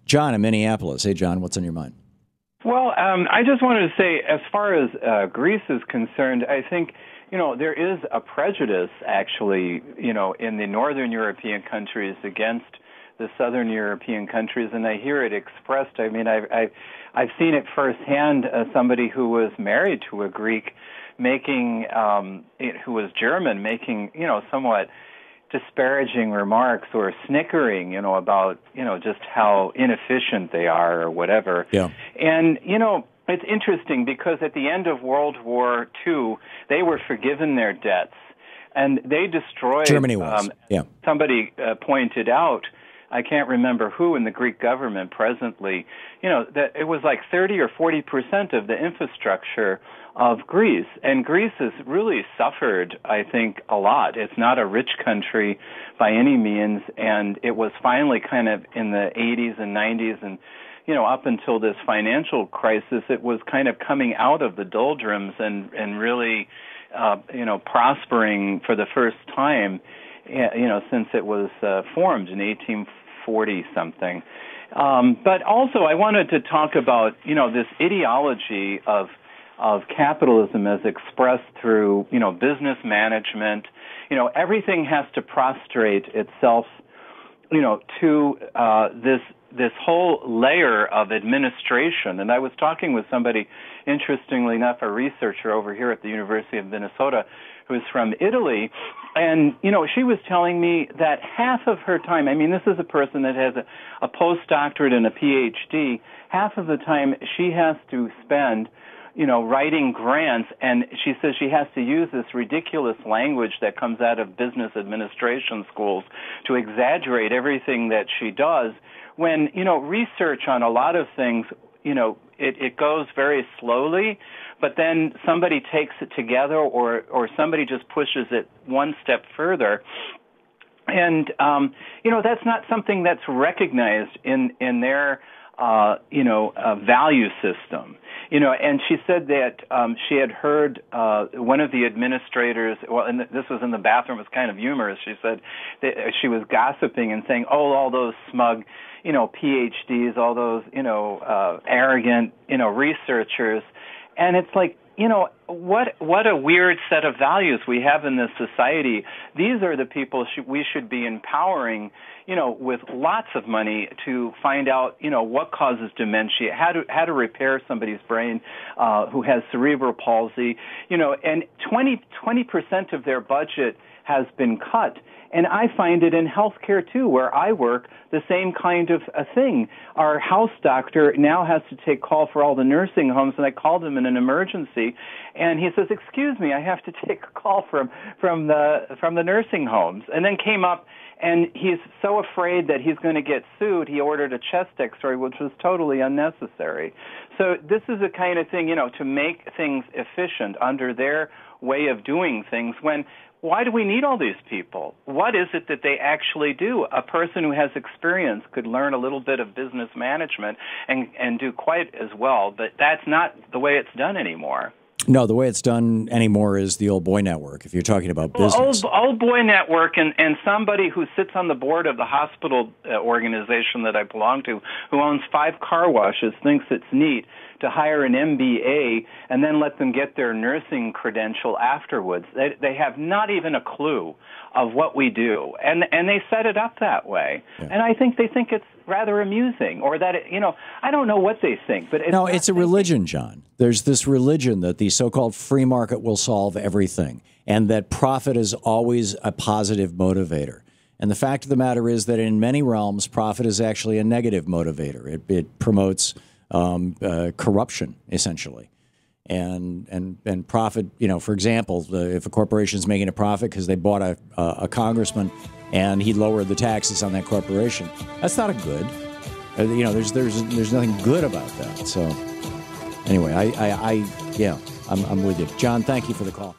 John in Minneapolis. Hey, John, what's on your mind? Well, I just wanted to say, as far as Greece is concerned, I think, there is a prejudice, actually, in the northern European countries against the southern European countries, and I hear it expressed. I mean, I've seen it firsthand. Somebody who was married to a Greek who was German, making, somewhat disparaging remarks or snickering, about, just how inefficient they are or whatever. Yeah. And, it's interesting because at the end of World War II, they were forgiven their debts and they destroyed. Germany was. Somebody pointed out, I can't remember who in the Greek government presently, that it was like 30 or 40% of the infrastructure of Greece. And Greece has really suffered, I think, a lot. It's not a rich country by any means, and it was finally kind of in the 80s and 90s and, up until this financial crisis, it was kind of coming out of the doldrums and really, prospering for the first time, since it was formed in 1840-something. But also I wanted to talk about, this ideology of capitalism as expressed through, business management. Everything has to prostrate itself, to this whole layer of administration. And I was talking with somebody, interestingly enough, a researcher over here at the University of Minnesota, who's from Italy, and, she was telling me that half of her time, I mean, this is a person that has a postdoctorate and a PhD, half of the time she has to spend writing grants, and she says she has to use this ridiculous language that comes out of business administration schools to exaggerate everything that she does, when, research on a lot of things, it goes very slowly, but then somebody takes it together or somebody just pushes it one step further. And, that's not something that's recognized in their value system. And she said that she had heard one of the administrators, and this was in the bathroom, it was kind of humorous. She said that she was gossiping and saying, all those smug, PhDs, all those, arrogant, researchers. And it's like, what a weird set of values we have in this society. These are the people we should be empowering, with lots of money to find out, what causes dementia, how to repair somebody's brain who has cerebral palsy, and 20% of their budget has been cut. And I find it in healthcare, too, where I work, the same kind of a thing. Our house doctor now has to take call for all the nursing homes, and I called him in an emergency, and he says, "Excuse me, I have to take a call from the nursing homes." And then came up, and he's so afraid that he's going to get sued, he ordered a chest X-ray, which was totally unnecessary. So this is the kind of thing, to make things efficient under their way of doing things when... Why do we need all these people? What is it that they actually do? A person who has experience could learn a little bit of business management and do quite as well, but that's not the way it's done anymore. No, the way it's done anymore is the old boy network, if you're talking about business. Old boy network and somebody who sits on the board of the hospital organization that I belong to, who owns 5 car washes, thinks it's neat to hire an MBA and then let them get their nursing credential afterwards. They have not even a clue of what we do, and they set it up that way. Yeah. And I think they think it's rather amusing, or that, I don't know what they think. But it's a religion, John. There's this religion that the so-called free market will solve everything, and that profit is always a positive motivator. And the fact of the matter is that in many realms, profit is actually a negative motivator. It promotes corruption, essentially. And profit, for example, if a corporation is making a profit because they bought a congressman and he lowered the taxes on that corporation, that's not a good. There's nothing good about that. So anyway, I'm with you. John, thank you for the call.